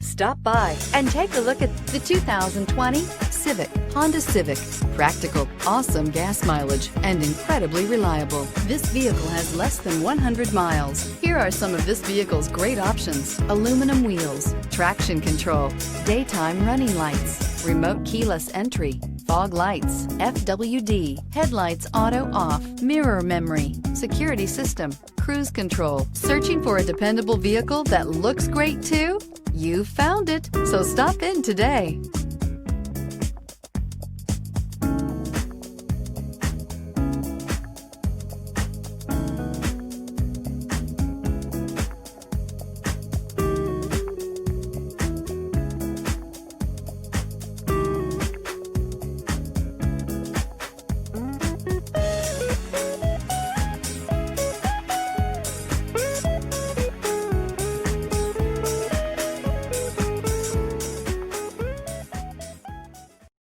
Stop by and take a look at the 2020 Honda Civic. Practical, awesome gas mileage, and incredibly reliable. This vehicle has less than 100 miles. Here are some of this vehicle's great options: aluminum wheels, traction control, daytime running lights, remote keyless entry, fog lights, FWD, headlights auto off, mirror memory, security system, cruise control. Searching for a dependable vehicle that looks great too? You found it, so stop in today.